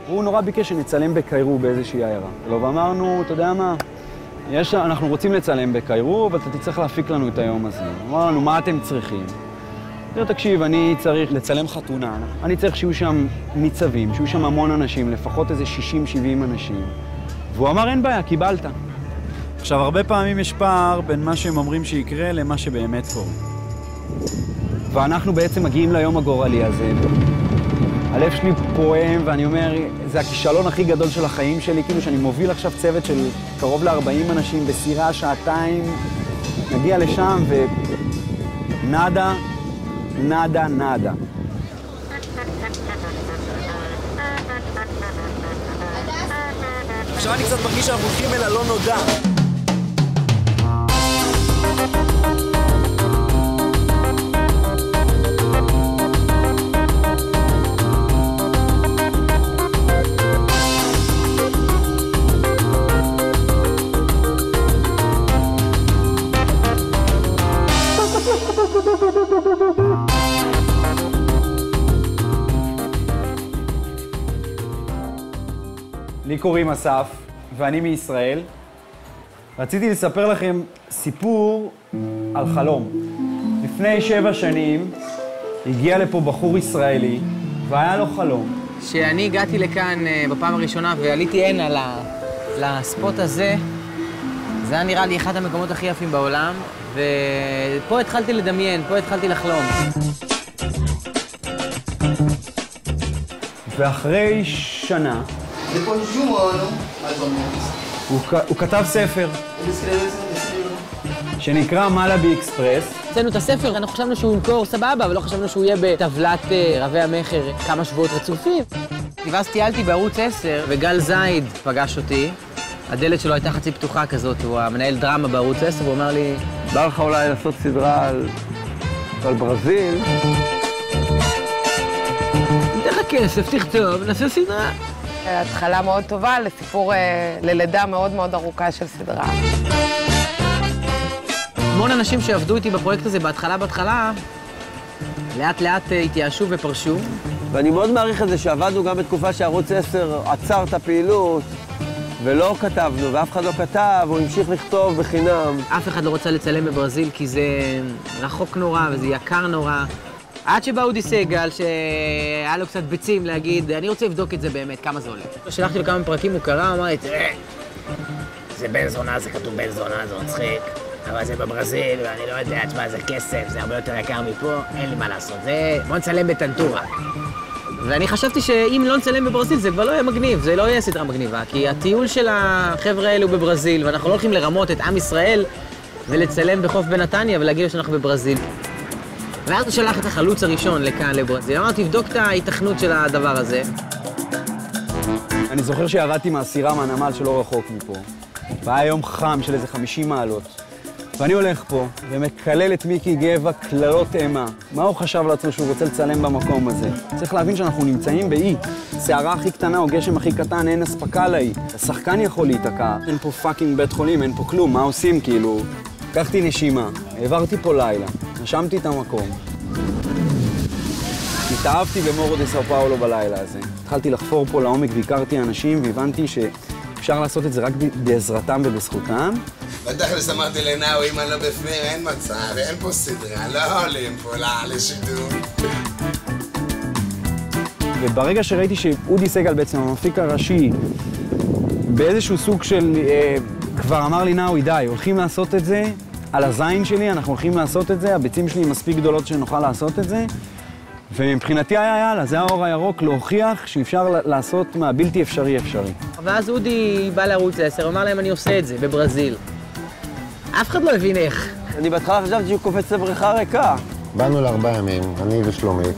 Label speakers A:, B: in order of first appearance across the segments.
A: הוא נורא ביקש שנצלם בקיירו באיזושהי עיירה. ואמרנו, אתה יודע מה? אנחנו רוצים לצלם בקיירו, אבל אתה תצטרך להפיק לנו את היום הזה. אמר לנו, מה אתם צריכים? תקשיב, אני צריך לצלם חתונה. אני צריך שיהיו שם ניצבים, שיהיו שם המון אנשים, לפחות איזה 60-70 אנשים. והוא אמר, אין בעיה, קיבלת. עכשיו, הרבה פעמים יש פער בין מה שהם אומרים שיקרה למה שבאמת קורה. ואנחנו בעצם מגיעים ליום הגורלי הזה. הלב שלי פועם, ואני אומר, זה הכישלון הכי גדול של החיים שלי, כאילו שאני מוביל עכשיו צוות של קרוב ל-40 אנשים בסירה, שעתיים, נגיע לשם ונדה, נדה, נדה.
B: עכשיו אני קצת מרגיש שאנחנו הולכים אל הלא נודע.
A: לי קוראים אסף, ואני מישראל. רציתי לספר לכם סיפור על חלום. לפני 7 שנים הגיע לפה בחור ישראלי, והיה לו חלום.
C: כשאני הגעתי לכאן בפעם הראשונה ועליתי הנה לספוט הזה, זה היה נראה לי אחד המקומות הכי יפים בעולם, ופה התחלתי לדמיין, פה התחלתי לחלום.
A: ואחרי שנה, הוא כתב ספר שנקרא מלאבי אקספרס.
C: אצלנו את הספר, אנחנו חשבנו שהוא ימכור סבבה, אבל לא חשבנו שהוא יהיה בטבלת רבי המכר כמה שבועות רצופים. ואז טיילתי בערוץ 10, וגל זייד פגש אותי. הדלת שלו הייתה חצי פתוחה כזאת, הוא המנהל דרמה בערוץ 10, והוא אמר לי,
A: בא לך אולי לעשות סדרה על ברזיל?
C: ניתן לך כסף, תכתוב, נעשה סדרה.
D: התחלה מאוד טובה לסיפור, ללידה מאוד מאוד ארוכה של סדרה.
C: המון אנשים שעבדו איתי בפרויקט הזה בהתחלה, לאט לאט התייאשו ופרשו.
E: ואני מאוד מעריך את זה שעבדנו גם בתקופה שערוץ 10 עצר את הפעילות, ולא כתבנו, ואף אחד לא כתב, הוא המשיך לכתוב בחינם.
C: אף אחד לא רוצה לצלם בברזיל כי זה רחוק נורא וזה יקר נורא. עד שבא אודי סגל, שהיה לו קצת ביצים להגיד, אני רוצה לבדוק את זה באמת, כמה זה עולה. שלחתי לו כמה פרקים, הוא קרא, אמר לי, תראה, זה בן זונה, זה כתוב בן זונה, זה מצחיק, אבל זה בברזיל, ואני לא יודע, תשמע, זה כסף, זה הרבה יותר יקר מפה, אין לי מה לעשות, זה... בוא נצלם בטנטורה. ואני חשבתי שאם לא נצלם בברזיל, זה כבר לא יהיה מגניב, זה לא יהיה סדרה מגניבה, כי הטיול של החבר'ה האלו בברזיל, ואנחנו לא הולכים לרמות את עם ישראל ולצלם בחוף בנתניה ולהגיד לו שאנחנו בברזיל. ואז הוא שלח את החלוץ הראשון לכאן לברזיל. אמרתי, תבדוק את ההיתכנות של הדבר הזה.
A: אני זוכר שירדתי מהסירה מהנמל שלא רחוק מפה. והיה יום חם של איזה 50 מעלות. ואני הולך פה ומקלל את מיקי גבע קללות אימה. מה הוא חשב לעצמו שהוא רוצה לצלם במקום הזה? צריך להבין שאנחנו נמצאים באי. שערה הכי קטנה או גשם הכי קטן, אין אספקה לאי. השחקן יכול להתקע. אין פה פאקינג בית חולים, אין פה כלום. מה עושים כאילו? לקחתי נשימה, העברתי פה לילה, נשמתי את המקום. התאהבתי במורו דה סאו פאולו בלילה הזה. התחלתי לחפור פה לעומק והכרתי אנשים והבנתי שאפשר לעשות את זה רק בעזרתם ובזכותם.
F: בתכלס אמרתי לנאו, אם אני לא בפנים, אין מצב, אין פה סדרה, לא עולים פה לשידור.
A: וברגע שראיתי שאודי סגל בעצם המפיק הראשי, באיזשהו סוג של... כבר אמר לי, נאו, די, הולכים לעשות את זה, על הזין שלי, אנחנו הולכים לעשות את זה, הביצים שלי מספיק גדולות שנוכל לעשות את זה, ומבחינתי היה יאללה, זה האור הירוק להוכיח שאפשר לעשות מהבלתי אפשרי אפשרי.
C: ואז אודי בא לערוץ 10, אמר להם, אני עושה את זה בברזיל. אף אחד לא הבין איך.
E: אני בהתחלה חשבתי שהוא קופץ לבריכה ריקה.
G: באנו ל4 ימים, אני ושלומית.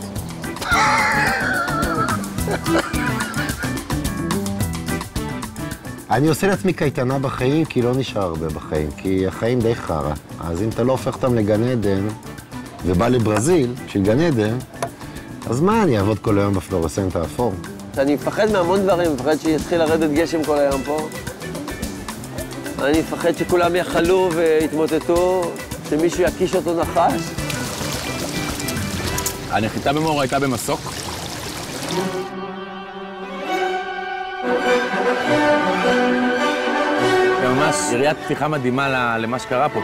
G: אני עושה לעצמי קייטנה בחיים, כי לא נשאר הרבה בחיים, כי החיים די חרא. אז אם אתה לא הופך אותם לגן עדן, ובא לברזיל, של גן עדן, אז מה, אני אעבוד כל היום בפלורסנט האפור?
E: אני מפחד מהמון דברים, מפחד שיתחיל לרדת גשם כל היום פה. אני מפחד שכולם יחלו ויתמוטטו, שמישהו יקיש אותו נחש.
B: הנחיתה במורו הייתה במסוק.
H: זה ממש יריית פתיחה מדהימה למה שקרה פה.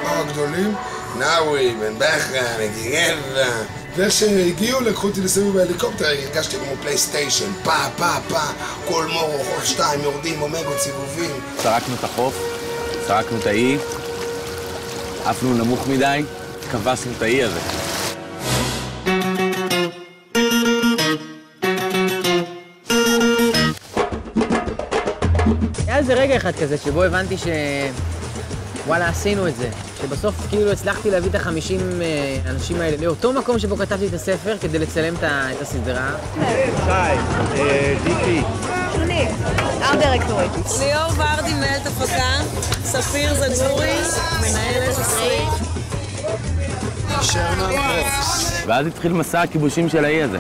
F: הגדולים, נאווי, בן בכר, מגיגבה. ושהגיעו, לקחו אותי לסיבוב בהליקופטר, הרגשתי כמו פלייסטיישן, פה, כל מורו, חוף 2, יורדים, אומגות, סיבובים.
H: סרקנו את החוף, סרקנו את האי, עפנו נמוך מדי, כבסנו את האי הזה.
C: היה איזה רגע אחד כזה שבו הבנתי שוואלה, עשינו את זה. שבסוף כאילו הצלחתי להביא את ה-50 אנשים האלה לאותו מקום שבו כתבתי את הספר כדי לצלם את הסדרה.
I: חי, דיפי.
J: שונית, ארט-דירקטורית.
K: ליאור ורדי מנהלת הפקה, ספיר זגורי, מנהלת תסריט.
H: ואז התחיל מסע הכיבושים של האי הזה.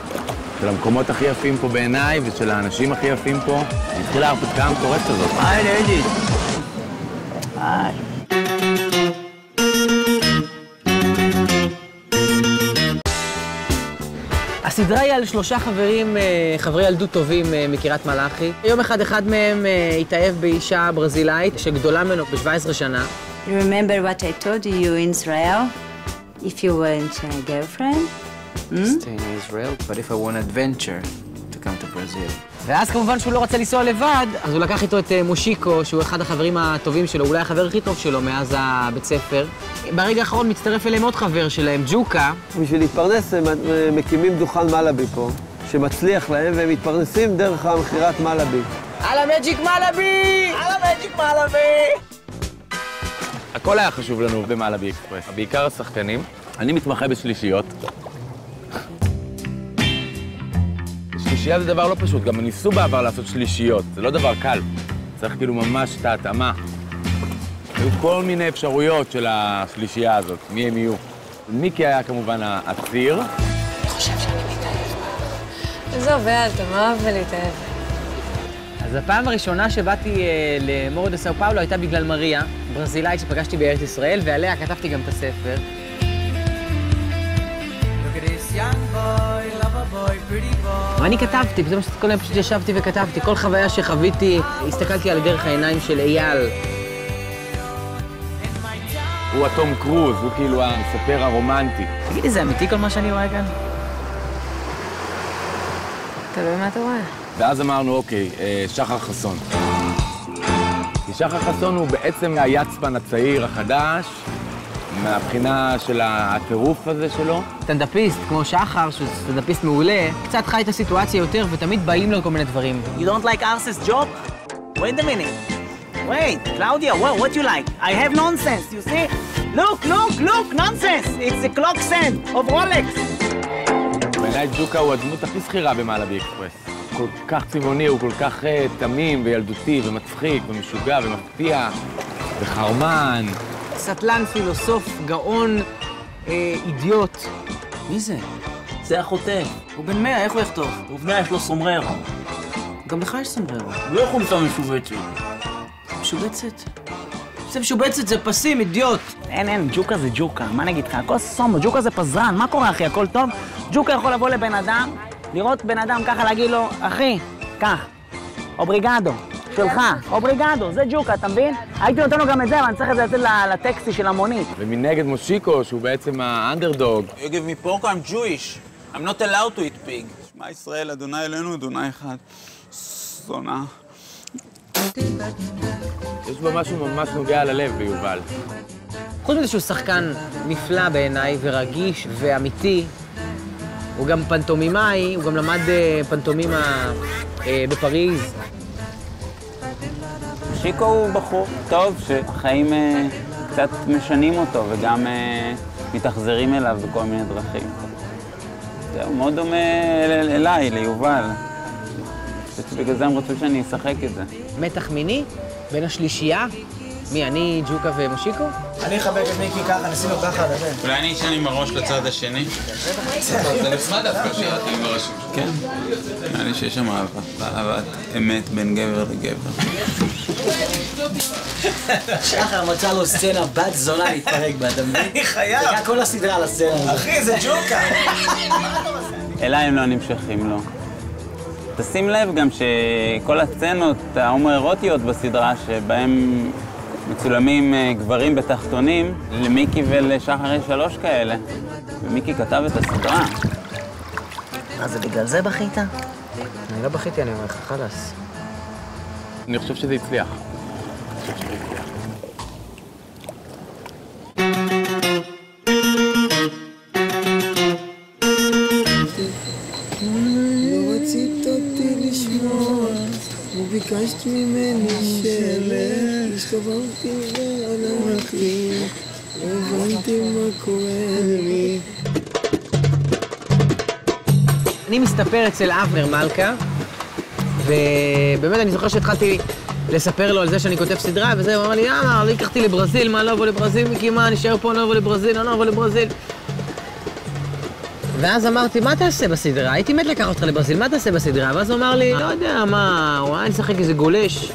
H: של המקומות הכי יפים פה בעיניי ושל האנשים הכי יפים פה. התחילה ההרפתקה המטורפת הזאת.
C: היי, נהדי. היי. הסדרה היא על 3 חברים, חברי ילדות טובים מקריית מלאכי. יום אחד מהם התאהב באישה ברזילאית שגדולה ממנו ב-17 שנה.
J: Remember what I told you in Israel? If you want a girlfriend?
L: Stay in Israel, but if I want adventure, to come to Brazil.
C: ואז כמובן שהוא לא רצה לנסוע לבד, אז הוא לקח איתו את מושיקו, שהוא אחד החברים הטובים שלו, אולי החבר הכי טוב שלו מאז הבית ספר. ברגע האחרון מצטרף אליהם עוד חבר שלהם, ג'וקה.
E: בשביל להתפרנס הם מקימים דוכן מלאבי פה, שמצליח להם, והם מתפרנסים דרך המכירת מלאבי.
C: על המג'יק מלאבי! על המג'יק מלאבי!
H: הכל היה חשוב לנו במלאבי אקספרס, בעיקר השחקנים. אני מתמחה בשלישיות. שלישייה זה דבר לא פשוט, גם ניסו בעבר לעשות שלישיות, זה לא דבר קל. צריך כאילו ממש את ההתאמה. היו כל מיני אפשרויות של השלישייה הזאת, מי הם יהיו. מיקי היה כמובן הציר.
K: אני חושב שאני מתאהב. איזה עובד, אתה מאהב ולהתאהב.
C: אז הפעם הראשונה שבאתי למורו דה סאו פאולו הייתה בגלל מריה, ברזילאית שפגשתי בארץ ישראל, ועליה כתבתי גם את הספר. ואני כתבתי, פתאום כל היום פשוט ישבתי וכתבתי. כל חוויה שחוויתי, הסתכלתי על דרך העיניים של אייל.
H: הוא התום קרוז, הוא כאילו המספר הרומנטי.
C: תגידי, זה אמיתי כל מה שאני רואה כאן?
K: תלוי מה אתה רואה.
H: ואז אמרנו, אוקיי, שחר חסון. כי שחר חסון הוא בעצם היצפן הצעיר החדש, מהבחינה של הטירוף הזה שלו.
C: סטנדאפיסט, כמו שחר, שהוא סטנדאפיסט מעולה, קצת חי את הסיטואציה יותר, ותמיד באים לו כל מיני דברים.
B: You don't like Arce's joke? Wait a minute. Wait, Claudia, what you like? I have nonsense, you see? Look, nonsense! It's the clock sand of Rolex.
H: בעיניי ג'וקה הוא הדמות הכי שכירה במלאבי אקספרס. הוא כל כך צבעוני, הוא כל כך תמים וילדותי ומצחיק ומשוגע ומפתיע וחרמן.
C: סטלן, פילוסוף, גאון, אידיוט.
B: מי זה? זה החוטא. הוא בן 100, איך הוא יכתוב? עובדה, יש לו סומבררו.
C: גם לך יש סומבררו.
B: לא יכול למצוא משובצת.
C: משובצת? זה משובצת, זה פסים, אידיוט.
B: אין, ג'וקה זה ג'וקה. מה נגיד לך? הכל סומו, ג'וקה זה פזרן. מה קורה, אחי? הכל טוב? ג'וקה יכול לבוא לבן אדם, לראות בן אדם ככה, להגיד לו, אחי, קח, אובריגדו. שלך, אובריגדו, זה ג'וקה, אתה מבין? הייתי נותן לו גם את זה, אבל אני צריך את זה לתת לטקסטי של המונית.
H: ומנגד מושיקו, שהוא בעצם האנדרדוג.
M: You give me pork, I'm Jewish. I'm not allowed to eat pig. שמע ישראל, אדוני אלוהינו, אדוני אחד. זונה.
H: יש בו משהו ממש נוגע ללב ביובל.
C: חוץ מזה שהוא שחקן נפלא בעיניי, ורגיש ואמיתי, הוא גם פנטומימאי, הוא גם למד פנטומימה בפריז.
M: שיקו הוא בחור טוב, שהחיים קצת משנים אותו וגם מתאכזרים אליו בכל מיני דרכים. זהו, מאוד דומה אליי, ליובל. בגלל זה הם רצו שאני אשחק את זה.
C: מתח מיני? בין השלישייה? מי, אני, ג'וקה ומושיקו?
B: אני אחבק את מיקי ככה, נשים לו ככה, באמת.
M: אולי אני אשן עם הראש לצד השני? זה נחמד דווקא שירתי עם הראש. כן. נראה לי שיש שם אהבת אמת בין גבר לגבר.
B: שחר מצא לו סצנה בת זונה להתפרק בה, אתה מבין?
M: אני חייב.
B: זה כל הסדרה על הסצנה הזאת.
M: אחי, זה ג'וקה. אליי הם לא נמשכים, לא. תשים לב גם שכל הסצנות ההומואירוטיות בסדרה, שבהם מצולמים גברים בתחתונים, למיקי ולשחר יש 3 כאלה. ומיקי כתב את הסדרה.
B: אז זה בגלל זה בכית?
C: אני לא בכיתי, אני אומר לך, חלאס.
H: אני חושב שזה הצליח.
N: לא רצית אותי לשמוע, וביקשת ממני שלך, הסתובבתי והלכתי, לא הבנתי מה קורה לי.
C: אני מסתפר אצל אבנר מלכה, ובאמת אני זוכר שהתחלתי לספר לו על זה שאני כותב סדרה, וזה, הוא אמר לי, אני לקחתי לברזיל, מה, לא אבוא לברזיל, מיקי, מה, נשאר פה, לא אבוא לברזיל, לא אבוא לברזיל. ואז אמרתי, מה תעשה בסדרה? הייתי מת לקח אותך לברזיל, מה תעשה בסדרה? ואז הוא אמר לי, לא יודע, מה, הוא היה לשחק איזה גולש.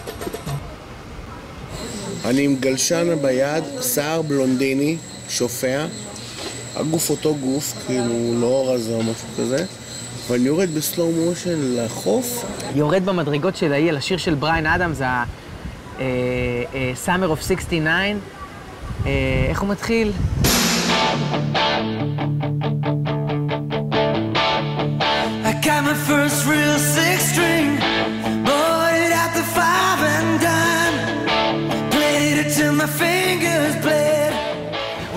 F: אני עם גלשן ביד, שיער בלונדיני, שופע, הגוף אותו גוף, כאילו לא רזה או משהו כזה, ואני יורד בסלואו מושן לחוף.
C: יורד במדרגות של האי, על השיר של בריין אדמס, Summer of 69, איך הוא מתחיל?
N: I got my first real 6-string, bought it at the 5 and dime, played it till my fingers bled.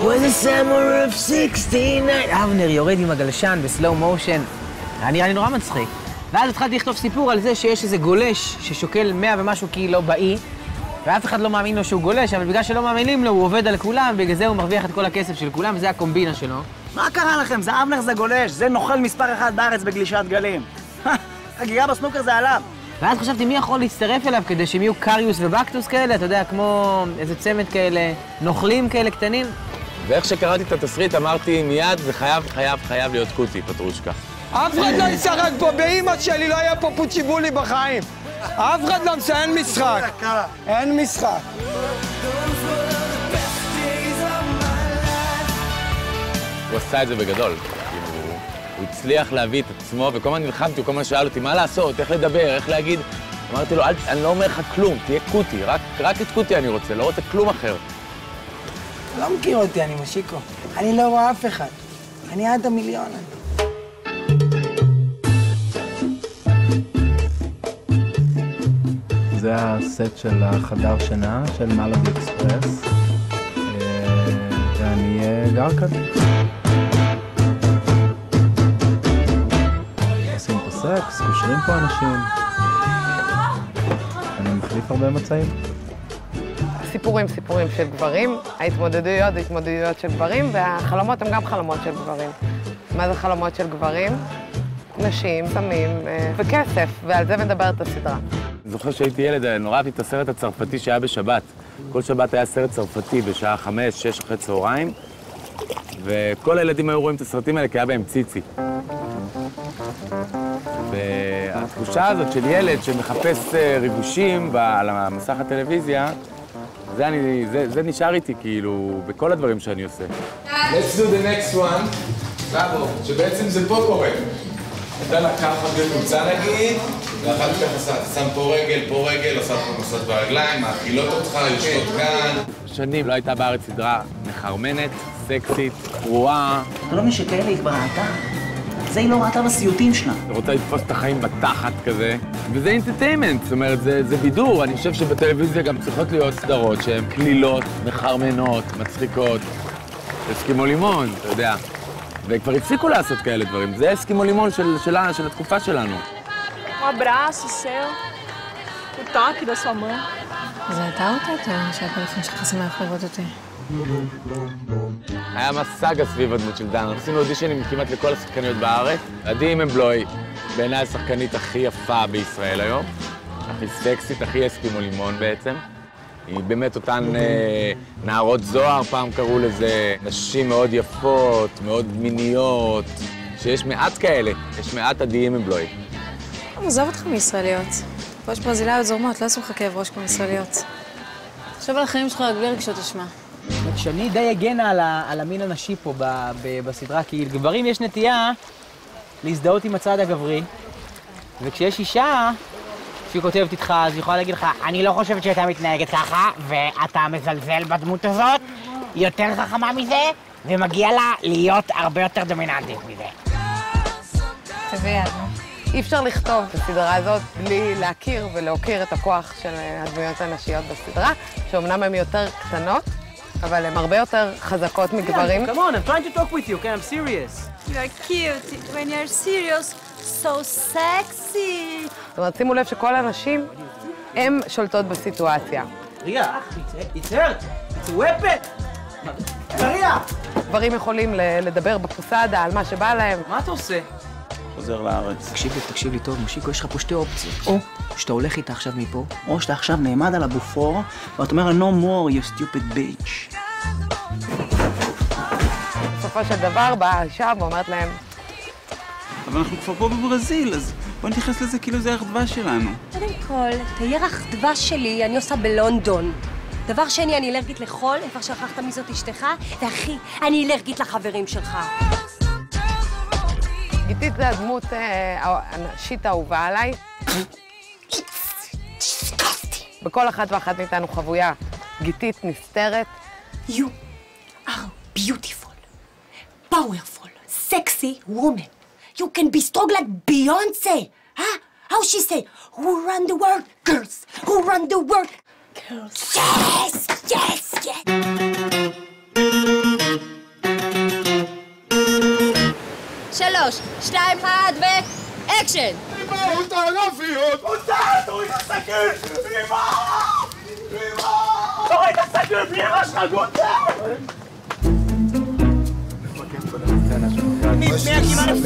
N: Was a summer of 69.
C: אבנר יורד עם הגלשן בסלואו מושן, היה נראה לי נורא מצחיק. ואז התחלתי לכתוב סיפור על זה שיש איזה גולש ששוקל 100 ומשהו קילו באי, ואף אחד לא מאמין לו שהוא גולש, אבל בגלל שלא מאמינים לו הוא עובד על כולם, ובגלל זה הוא מרוויח את כל הכסף של כולם, וזה הקומבינה שלו.
B: מה קרה לכם? זה אבנר, זה גולש, זה נוכל מספר 1 בארץ בגלישת גלים. חגיגה בסנוקר זה עליו.
C: ואז חשבתי מי יכול להצטרף אליו כדי שהם יהיו קריוס ובקטוס כאלה, אתה יודע, כמו איזה צמד כאלה, נוכלים כאלה קטנים.
H: ואיך שקראתי את התסריט אמרתי מיד, זה חייב להיות קוטי, פטרושקה.
N: אף אחד לא ישחק פה, באמא שלי לא היה פה פוצ'יבולי בחיים. אף אחד לא מסיים, אין משחק. אין משחק.
H: הוא עשה את זה בגדול. הוא הצליח להביא את עצמו, וכל הזמן נלחמתי, הוא כל הזמן שאל אותי מה לעשות, איך לדבר, איך להגיד. אמרתי לו, אני לא אומר לך כלום, תהיה קוטי, רק את קוטי אני רוצה, לא רוצה כלום אחר.
N: לא מכיר אותי, אני משיקו. אני לא רואה אף אחד. אני עד המיליון.
L: זה הסט של החדר שינה של מלודי אקספרס, ואני גר כאן. עושים פה סקס, קושרים פה אנשים. אני מחליף הרבה מצעים.
D: סיפורים של גברים, ההתמודדויות של גברים, והחלומות הם גם חלומות של גברים. מה זה חלומות של גברים? נשים, סמים וכסף, ועל זה מדברת הסדרה.
H: אני זוכר שהייתי ילד, נורא אהבתי את הסרט הצרפתי שהיה בשבת. כל שבת היה סרט צרפתי בשעה 5-6 אחרי צהריים, וכל הילדים היו רואים את הסרטים האלה כי היה בהם ציצי. והתחושה הזאת של ילד שמחפש ריגושים על המסך הטלוויזיה, זה נשאר איתי כאילו בכל הדברים שאני עושה.
O: Let's do the next one, שבעצם זה פה קורה. אתה לקח בממוצע נגיד, ואחר כך אתה שם פה רגל, עושה פה מסות ברגליים, מאכילות אותך, יושבות כאן.
H: שנים לא הייתה בארץ סדרה מחרמנת, סקסית, פרועה.
B: אתה לא משקר לי, כבר ראתה. זה היא לא ראתה בסיוטים שלה.
H: אתה רוצה לתפוס את החיים בתחת כזה, וזה אינטרטיימנט, זאת אומרת, זה בידור. אני חושב שבטלוויזיה גם צריכות להיות סדרות שהן כלילות, מחרמנות, מצחיקות. אסקימו לימון, אתה יודע. וכבר הפסיקו לעשות כאלה דברים. זה אסקימו לימון של התקופה שלנו.
K: abraço seu, o toque da sua mão.
D: זה אתה או אתה שהפלאפון שלך חסים מאחורות אותי?
H: היה מסגה סביב הדמות של דנה. עשינו אודישנים כמעט לכל השחקניות בארץ. עדי ממבלוי, בעיניי השחקנית הכי יפה בישראל היום. הכי סקסית, הכי אסקימו לימון בעצם. היא באמת אותן נערות זוהר, פעם קראו לזה, נשים מאוד יפות, מאוד מיניות, שיש מעט כאלה, יש מעט עדיים מבלוי.
P: עזוב אותך מישראליות. פה יש ברזילאיות זורמות, לא עשו לך כאב ראש כמו ישראליות. תחשוב על החיים שלך רק בלי רגשות אשמה.
C: שאני די הגן על המין הנשי פה בסדרה, כי לגברים יש נטייה להזדהות עם הצד הגברי, וכשיש אישה שהיא כותבת איתך, אז היא יכולה להגיד לך, אני לא חושבת שהייתה מתנהגת ככה, ואתה מזלזל בדמות הזאת, היא יותר חכמה מזה, ומגיע לה להיות הרבה יותר דומיננטית מזה.
D: אי אפשר לכתוב את הסדרה הזאת בלי להכיר ולהוקיר את הכוח של הדמויות הנשיות בסדרה, שאומנם הן יותר קטנות, אבל הן הרבה יותר חזקות מגברים.
C: Come on, I'm trying to talk with you, okay? I'm serious.
P: You're cute. When you're serious, so sexy.
D: זאת אומרת, שימו לב שכל הנשים, הן שולטות בסיטואציה.
C: ריה, it's hurt, it's a weapon. ריה!
D: גברים יכולים לדבר בפוסדה על מה שבא להם.
C: מה אתה עושה?
M: חוזר לארץ.
B: תקשיב לי טוב, מושיקו, יש לך פה שתי אופציות. או שאתה הולך איתה עכשיו מפה, או שאתה עכשיו נעמד על הבופור, ואתה אומר, no more, you stupid bitch.
D: בסופו של דבר באה האישה ואומרת להם,
M: אבל אנחנו כבר פה בברזיל, אז בוא נתייחס לזה כאילו זה ירח דבש שלנו.
Q: קודם כל, את הירח דבש שלי אני עושה בלונדון. דבר שני, אני אלרגית לחול, איפה שכחת מי זאת אשתך, ואחי, אני אלרגית לחברים שלך.
D: גיתית זה הדמות הנשית האהובה עליי. בכל אחת ואחת מאיתנו חבויה גיתית נסתרת.
Q: You are beautiful, powerful, sexy woman. You can be strong like Beyonce. Huh? How she say? Who run the world? Girls. Who run the world? Girls. Yes! Yes! Yes!
P: שלוש, שתיים, אחד, ואקשן!
N: תוריד את הסכין! תוריד את הסכין! בלי ראש חגוצה!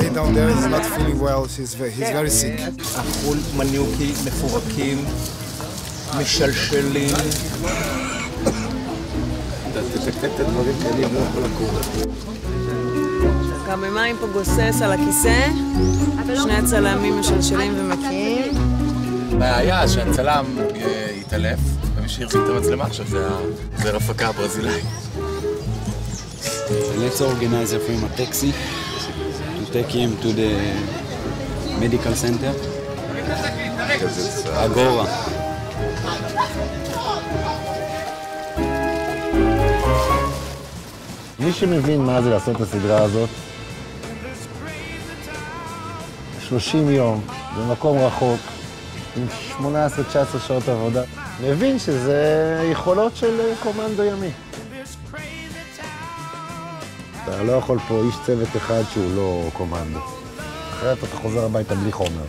R: Lay down there, he's not feeling well, he's very sick.
S: אכול מניוקים מפורקים, משלשלים.
R: תתקתק את הדברים כאלה, לא יכול לקום.
K: גם במים פה גוסס על הכיסא, שני הצלמים משלשלים ומקיאים.
O: הבעיה שהצלם יתעלף, ומי שהרחיק את המצלמה עכשיו זה ההפקה הברזילאי.
A: Let's organize for him a taxi to take him to the medical center. Agora.
G: מי שמבין מה זה לעשות את הסדרה הזאת, 30 יום, במקום רחוק, עם 18-19 שעות עבודה, מבין שזה יכולות של קומנדו ימי. אתה לא יכול פה איש צוות אחד שהוא לא קומנדו. אחרת אתה חוזר הביתה בלי חומר.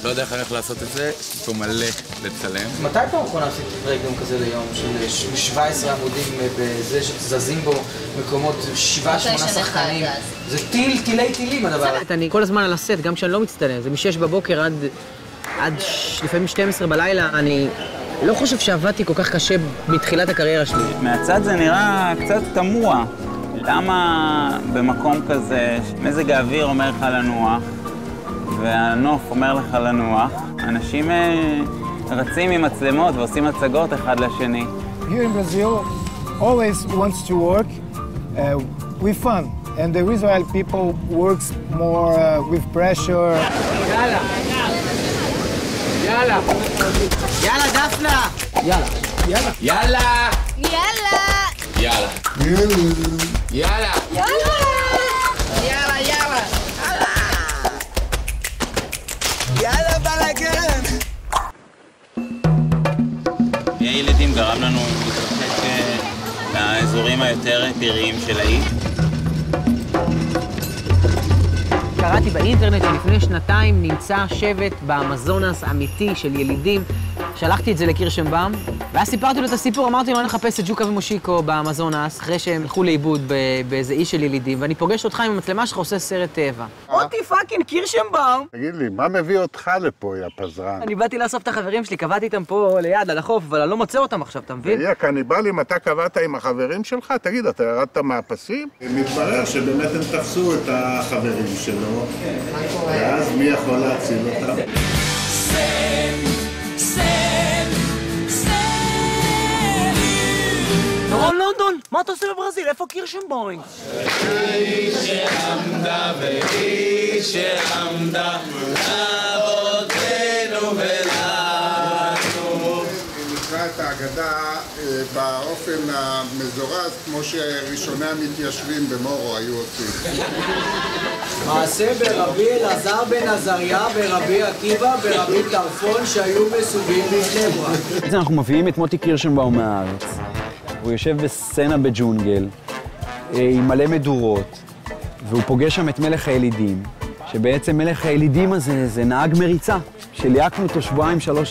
O: לא יודע איך אני הולך לעשות את זה, פה מלא לצלם.
C: מתי פעם אחרונה עשית רקדום כזה ליום של 17 עמודים בזה שזזים בו מקומות 7-8 שחקנים? זה טילים הדבר. אני כל הזמן על הסט, גם כשאני לא מצטלם, זה מ-6 בבוקר עד לפעמים 12 בלילה, אני לא חושב שעבדתי כל כך קשה מתחילת הקריירה שלי.
M: מהצד זה נראה קצת תמוה. למה במקום כזה מזג האוויר אומר לך לנוח, והנוף אומר לך לנוח, אנשים רצים עם מצלמות ועושים הצגות אחד לשני.
R: Here in Brazil, always wants to work with fun, and the Israeli people works more with pressure.
C: יאללה, דפנה! יאללה.
O: יאללה!
N: יאללה בלגן!
M: הילדים גרם לנו להתרחק מהאזורים היותר פיריים של האי.
C: קראתי באינטרנט שלפני שנתיים נמצא שבט באמזונס אמיתי של ילידים. שלחתי את זה לקירשנבאום, ואז סיפרתי לו את הסיפור, אמרתי לו, אני מחפש את ג'וקה ומושיקו באמזונס, אחרי שהם הלכו לאיבוד באיזה אי של ילידים, ואני פוגש אותך עם המצלמה שלך עושה סרט טבע. אותי פאקינג קירשנבאום!
G: תגיד לי, מה מביא אותך לפה, יא פזרן?
C: אני באתי לאסוף את החברים שלי, קבעתי איתם פה ליד, על החוף, אבל אני לא מוצא אותם עכשיו, אתה מבין?
T: יא קניבלים, אתה קבעת עם החברים שלך? תגיד, אתה ירדת מהפסים? מתברר שבאמת הם תפסו את החברים שלו, ואז מי יכול להציל אותם?
C: דורון לונדון, מה אתה עושה בברזיל? איפה קירשנבאום?
N: איש שעמדה ואיש שעמדה
T: באופן המזורז, כמו שראשוני המתיישבים במורו היו עושים.
C: מעשה ברבי אלעזר בן עזריה, ברבי עקיבא, ברבי טרפון, שהיו מסובים בבני ברק.
A: אנחנו מביאים את מוטי קירשנבאום מהארץ. הוא יושב בסצנה בג'ונגל, עם מלא מדורות, והוא פוגש שם את מלך הילידים, שבעצם מלך הילידים הזה זה נהג מריצה, שליהקנו אותו 2-3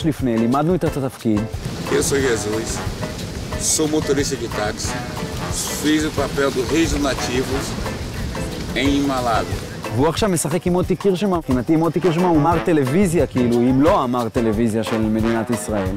A: לפני, לימדנו את התפקיד.
U: Eu sou Jesus, sou motorista de táxi, fiz o papel do Reis dos Nativos em Malawi.
A: והוא עכשיו משחק עם מוטי קירשנבאום. מבחינתי מוטי קירשנבאום הוא מר טלוויזיה, כאילו, אם לא המר טלוויזיה של מדינת ישראל.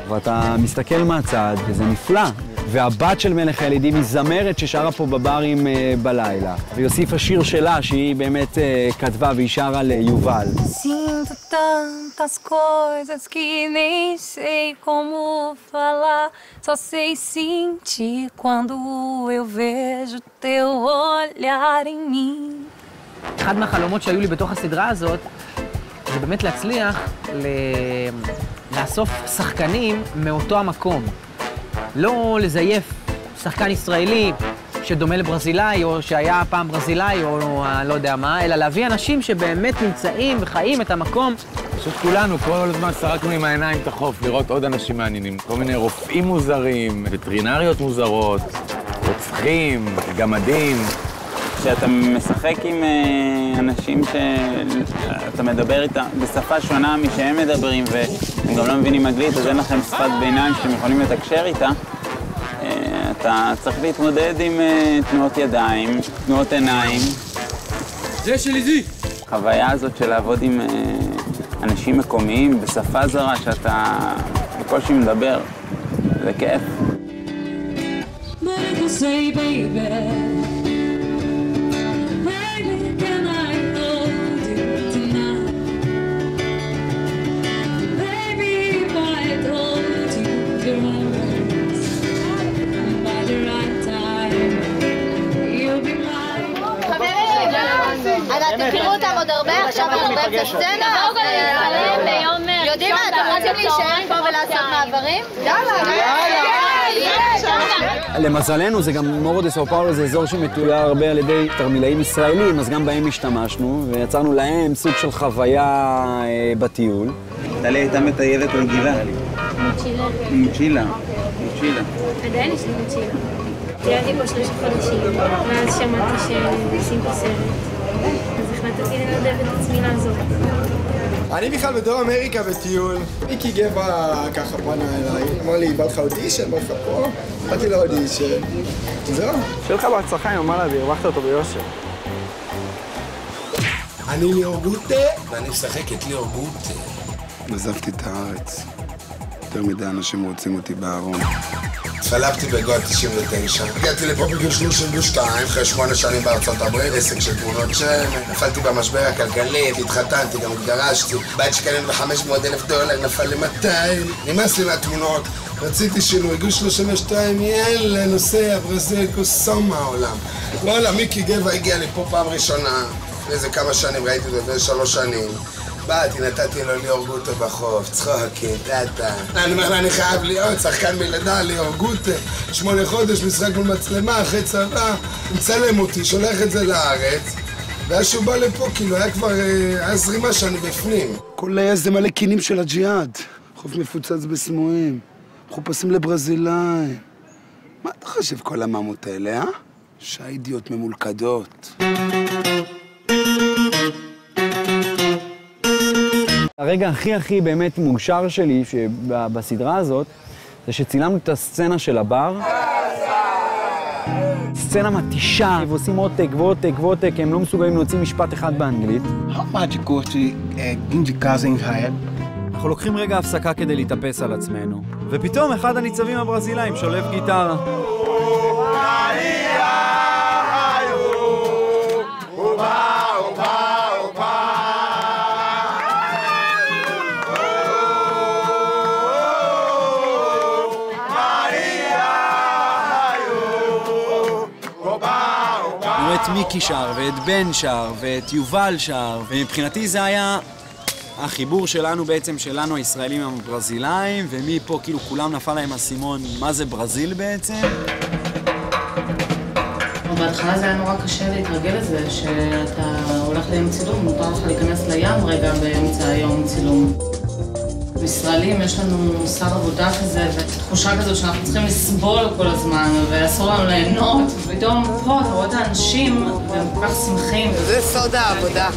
A: ואתה מסתכל מהצד, וזה נפלא. והבת של מלך הילידים היא זמרת ששרה פה בברים בלילה. והיא הוסיפה שיר שלה, שהיא באמת כתבה והיא שרה ליובל.
V: Sinto tantas coisas que nem sei como falar, só sei sentir quando eu vejo teu olhar em mim.
C: אחד מהחלומות שהיו לי בתוך הסדרה הזאת, זה באמת להצליח לאסוף שחקנים מאותו המקום. לא לזייף שחקן ישראלי שדומה לברזילאי, או שהיה פעם ברזילאי, או לא יודע מה, אלא להביא אנשים שבאמת נמצאים וחיים את המקום.
H: פשוט כולנו כל הזמן שרקנו עם העיניים את החוף, לראות עוד אנשים מעניינים. כל מיני רופאים מוזרים, וטרינריות מוזרות, רוצחים, גמדים.
M: כשאתה משחק עם אנשים שאתה מדבר איתם בשפה שונה משהם מדברים והם גם לא מבינים אנגלית, אז אין לכם שפת ביניים שאתם יכולים לתקשר איתה, אתה צריך להתמודד עם תנועות ידיים, תנועות עיניים.
U: זה שלי זי!
M: החוויה הזאת של לעבוד עם אנשים מקומיים בשפה זרה שאתה בקושי מדבר, זה כיף.
V: אתם תראו אותם עוד הרבה עכשיו, עוד באמצע סצנה, יודעים מה, אתם רוצים להישאר פה ולעשות מעברים?
A: למזלנו זה גם מורו דה סאו פאולו, זה אזור שמתויר הרבה על ידי תרמילאים ישראלים, אז גם בהם השתמשנו ויצרנו להם סוג של חוויה בטיול.
M: טלי הייתה מטיילת רגילה. מוצ'ילה.
V: עדיין יש לי מוצ'ילה. טיילתי פה 3 חודשים, ואז שמעתי שעושים פה סרט. אז החלטתי לנדב את עצמי לעזור.
W: אני בכלל בדרום אמריקה בטיול. מיקי גבע ככה פנה אליי, אמר לי, בא לך אודישן, בא לך פה? באתי לאודישן. זהו. שיהיה לך בהצלחה עם המלאבי, הרווחת אותו ביושר.
F: אני ליאור גוטה, ואני משחק את ליאור גוטה. עזבתי את הארץ. יותר מדי אנשים רוצים אותי בארון. התחלפתי בגואה 99. הגעתי לפה בגיל 32, אחרי 8 שנים בארצות הברית, עסק של תמונות שם. נפלתי במשבר הכלכלי, התחתנתי, גם התגרשתי. בית שקנינו $500,000, נפל ל-200. נמאס לי מהתמונות, רציתי שינוי, גיל 32, יאללה, נוסע, ברזיל, קוסום מהעולם. וואלה, מיקי גבע הגיע לי פה פעם ראשונה. לפני כמה שנים, ראיתי אותו לפני 3 שנים. באתי, נתתי לו ליאור גוטה בחוף, צחוקים, טאטה. אני אומר לה, אני חייב להיות שחקן מלידה, ליאור גוטה. 8 חודש, משחק מול מצלמה, אחרי צבא, מצלם אותי, שולח את זה לארץ. ואז שהוא בא לפה, כאילו, היה זרימה שאני בפנים. כל היה זה מלא קינים של הג'יהאד. חוף מפוצץ בסמויים, מחופשים לברזילאים. מה אתה חושב כל הממות האלה, אה? שהאידיוט ממולכדות.
A: הרגע הכי באמת מאושר שלי בסדרה הזאת, זה שצילמנו את הסצנה של הבר. סצנה מתישה, ועושים עותק ועותק, הם לא מסוגלים להוציא משפט אחד באנגלית. אנחנו לוקחים רגע הפסקה כדי להתאפס על עצמנו, ופתאום אחד הניצבים הברזילאים שולף גיטרה. את מיקי שר, ואת בן שר, ואת יובל שר, ומבחינתי זה היה החיבור שלנו בעצם, שלנו הישראלים עם הברזילאים, ומפה כאילו כולם נפל להם הסימון מה זה ברזיל בעצם.
E: בהתחלה זה היה נורא קשה להתרגל לזה, שאתה הולך לים צילום, מותר לך להיכנס לים רגע באמצע היום צילום. בישראלים יש לנו שר עבודה כזה, ותחושה כזאת שאנחנו צריכים לסבול כל הזמן, ואסור לנו ליהנות, ופתאום פה אתה רואה את האנשים, והם כל כך שמחים.
D: זה סוד העבודה.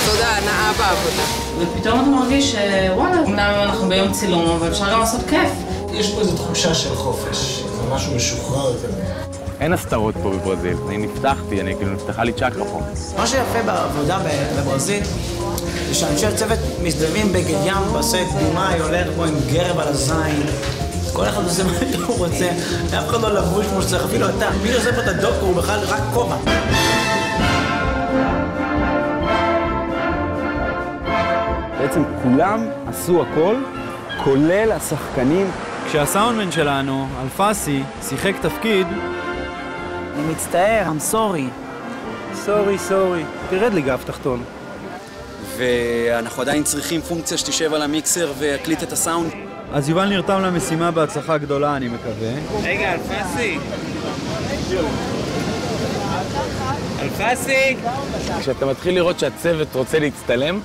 D: סוד ההנאה בעבודה.
E: ופתאום אתה מרגיש שוואלה, אמנם אנחנו ביום צילום, אבל אפשר גם לעשות כיף.
I: יש פה איזו תחושה של חופש, זה משהו משוחרר כזה.
H: אין הסתרות פה בברזיל, אני נפתחתי, נפתחה לי צ'קרה פה.
B: מה שיפה בעבודה בברזיל זה שאנשי הצוות מזדמים בגד ים, בעושה קדימאי, הולך פה עם גרב על הזין. כל אחד עושה מה שהוא רוצה, אף אחד לא לבוש כמו שצריך, אפילו אתה. מי שעושה פה את הדוקו הוא בכלל רק כובע.
A: בעצם כולם עשו הכל, כולל השחקנים. כשהסאונדמן שלנו, אלפסי, שיחק תפקיד,
B: אני מצטער, I'm sorry.
A: סורי, תרד לי גב תחתון. ואנחנו עדיין צריכים פונקציה שתשב על המיקסר ויקליט את הסאונד. אז יובל נרתם למשימה בהצלחה גדולה, אני מקווה.
H: רגע, אלפסי! כשאתה מתחיל לראות שהצוות רוצה להצטלם,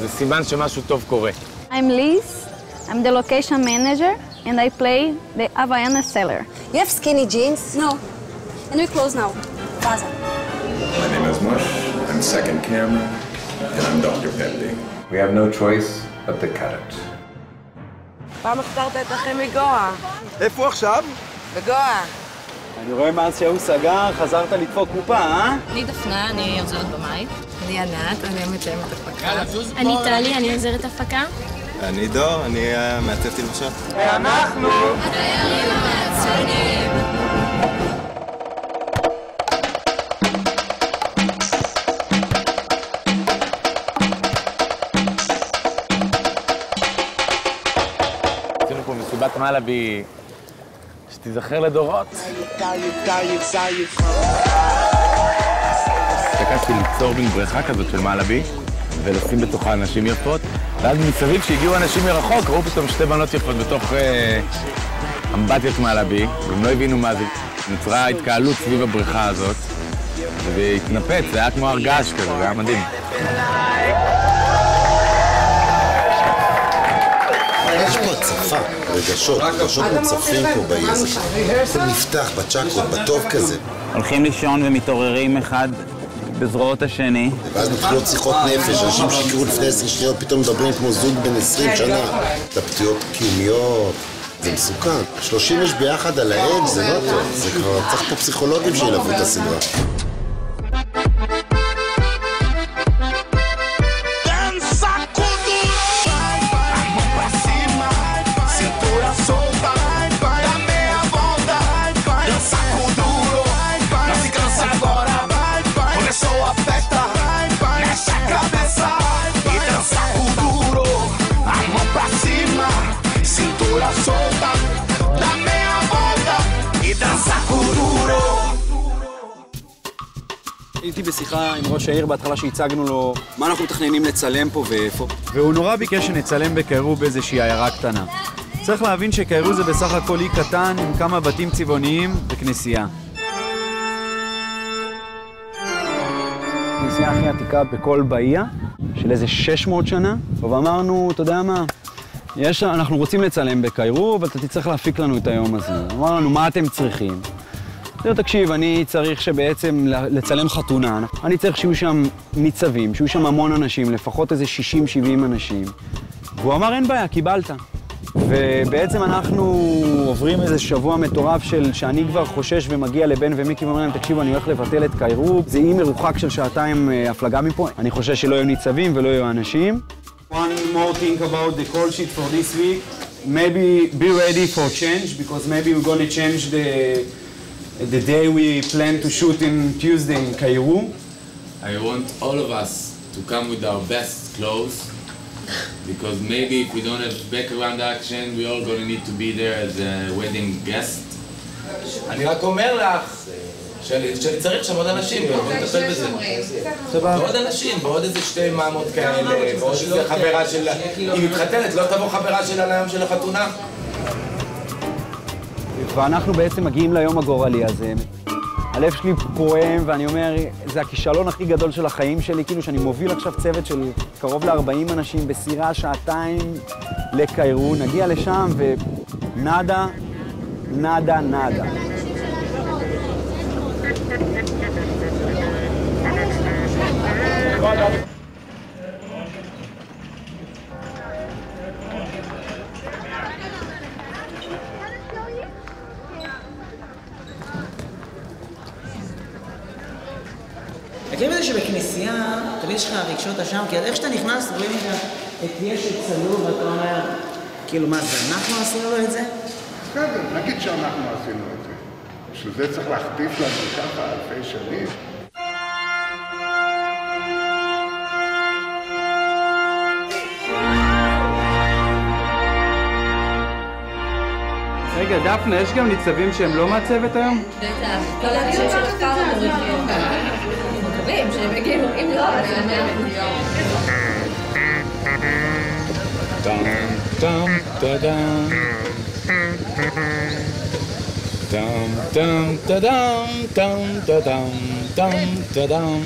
H: זה סימן שמשהו טוב קורה.
J: I'm Liz, I'm the location manager, and I play the Havaiana seller.
X: You have skinny jeans?
J: No. And we close now. Vaza.
Y: My name is Mush, I'm second camera, and I'm Dr. Pendy. We have no choice but to cut it.
D: פעם החזרת את אחי מגואה.
W: איפה עכשיו?
D: בגואה.
A: אני רואה מאז שהוא סגר, חזרת לדפוק קופה, אה?
P: אני דפנה, אני עוזרת במאי.
D: אני ענת, אני מתאמת הפקה.
V: אני טלי, אני עוזרת הפקה.
S: אני דור, אני מעצב תלבושות.
W: ואנחנו
V: הדיירים המעצבנים.
H: עשינו פה מסיבת מלאבי שתיזכר לדורות. תקעתי ליצור בין בריכה כזאת של מלאבי ולשים בתוכה אנשים יפות, ואז מסביב שהגיעו אנשים מרחוק, ראו פתאום שתי בנות יפות בתוך אמבטיות מלאבי, והם לא הבינו מה זה. נוצרה התקהלות סביב הבריכה הזאת, והתנפץ, זה היה כמו הרגש כזה, זה היה מדהים.
G: יש פה הצפה, רגשות מוצפים פה בעיר הזה. הכל נפתח בצ'קרות, בטוב כזה.
M: הולכים לישון ומתעוררים אחד בזרועות השני.
G: ואז מתחילות שיחות נפש, אנשים שהכירו לפני 10 שניות, פתאום מדברים כמו זוג בן 20 שנה. התלבטויות קיומיות, זה מסוכן. 30 איש ביחד על העד, זה לא טוב. זה כבר צריך פה פסיכולוגים שילוו את הסדרה.
A: הייתי בשיחה עם ראש העיר בהתחלה שהצגנו לו מה אנחנו מתכננים לצלם פה ואיפה. והוא נורא ביקש שנצלם בקיירו באיזושהי עיירה קטנה. צריך להבין שקיירו זה בסך הכל אי קטן עם כמה בתים צבעוניים וכנסייה. הכנסייה הכי עתיקה בכל באייה, של איזה 600 שנה, ואמרנו, אתה יודע מה, אנחנו רוצים לצלם בקיירו, אבל אתה תצטרך להפיק לנו את היום הזה. אמרנו לנו, מה אתם צריכים? תקשיב, אני צריך שבעצם לצלם חתונה. אני צריך שיהיו שם ניצבים, שיהיו שם המון אנשים, לפחות איזה 60-70 אנשים. והוא אמר, אין בעיה, קיבלת. ובעצם אנחנו עוברים איזה שבוע מטורף שאני כבר חושש ומגיע לבן ומיקי ואומר להם, תקשיבו, אני הולך לבטל את קיירו. זה אי מרוחק של שעתיים הפלגה מפה. אני חושש שלא יהיו ניצבים ולא יהיו אנשים. One more thing about the call sheet for this week. Maybe be ready for change, because maybe we're going to change the day we plan to shoot in Tuesday in Cairo.
O: I want all of us to come with our best clothes, because maybe if we don't have background action, we're all going to need to be there as a wedding guest.
S: אני רק אומר לך
O: שאני צריך שם עוד אנשים, ואני מטפל בזה. ועוד אנשים, ועוד איזה 2 מאמות כאלה, ועוד איזה חברה שלה. היא מתחתנת, לא תבוא חברה שלה ליום של החתונה.
A: ואנחנו בעצם מגיעים ליום הגורלי הזה. הלב שלי פועם, ואני אומר, זה הכישלון הכי גדול של החיים שלי, כאילו שאני מוביל עכשיו צוות של קרוב ל-40 אנשים בסירה 2 לקיירו, נגיע לשם ונדה, נדה, נדה.
B: מכירים את זה שבכנסייה, תמיד יש לך רגשות אשם, כי איך שאתה נכנס, רואים את ישו צלוב, ואתה אומר, כאילו, מה זה, אנחנו עשינו לו את זה?
T: בסדר, נגיד שאנחנו עשינו את זה. בשביל זה צריך להחטיף לנו ככה אלפי שנים.
A: רגע, דפנה, יש גם ניצבים שהם לא מהצוות היום?
V: בטח, כל האנשים של הכפר המורידים. מקווים שהם יגיעו, אם לא, אז הם יגיעו.
O: טם, טם, טדם. טם, טם, טדם, טם, טדם, טם, טדם.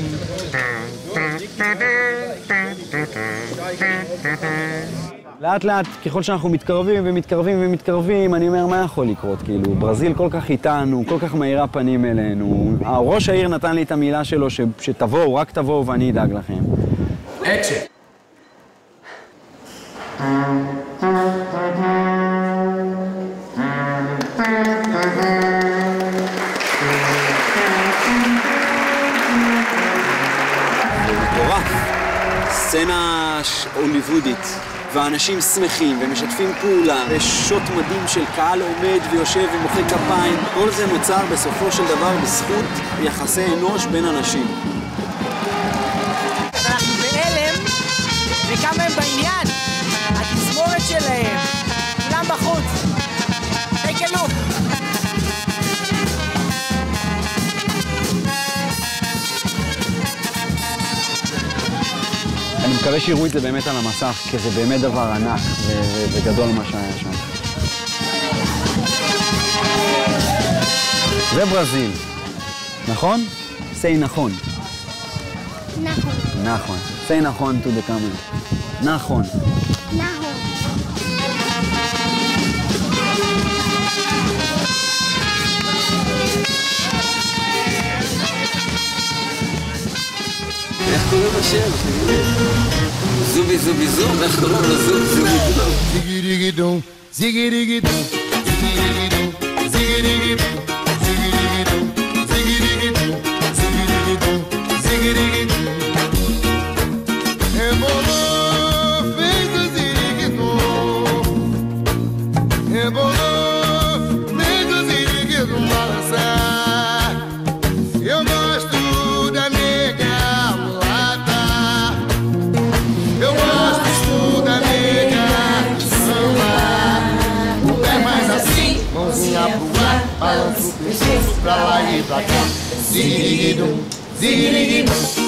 A: לאט לאט, ככל שאנחנו מתקרבים ומתקרבים ומתקרבים, אני אומר, מה יכול לקרות? כאילו, ברזיל כל כך איתנו, כל כך מהירה פנים אלינו. ראש העיר נתן לי את המילה שלו שתבואו, רק תבואו ואני אדאג לכם.
O: אקשן.
A: מטורף. סצנה הוליוודית. ואנשים שמחים ומשתפים פעולה, יש שוט מדהים של קהל עומד ויושב ומוחא כפיים. כל זה נוצר בסופו של דבר בזכות יחסי אנוש בין אנשים.
B: אנחנו בהלם, וכמה הם בעניין. התזמורת שלהם, כולם בחוץ. תקלו.
A: אני מקווה שיראו את זה באמת על המסך, כי זה באמת דבר ענק וגדול מה שהיה שם. זה ברזיל, נכון? say נכון.
V: נכון.
A: נכון. say נכון to the camera. נכון.
V: נכון.
A: איך קוראים לשם? זובי זובי זום, איך קוראים לזום? זובי זום. זיגידיגי דום, זיגידיגי דום, זיגידיגי דום, זיגידיגי דום, זיגידיגי דום, זיגידיגי דום, זיגידיגי דום, זיגידיגי דום. Rebolou, fez o ziriguidum. Rebolou, fez o ziriguidum balançar. Eu gosto da nega mulata. Eu gosto da nega de samba. O pé mais assim, mãozinha pro ar, balança o pescoço pra lá e pra cá. Ziriguidum, ziriguidum.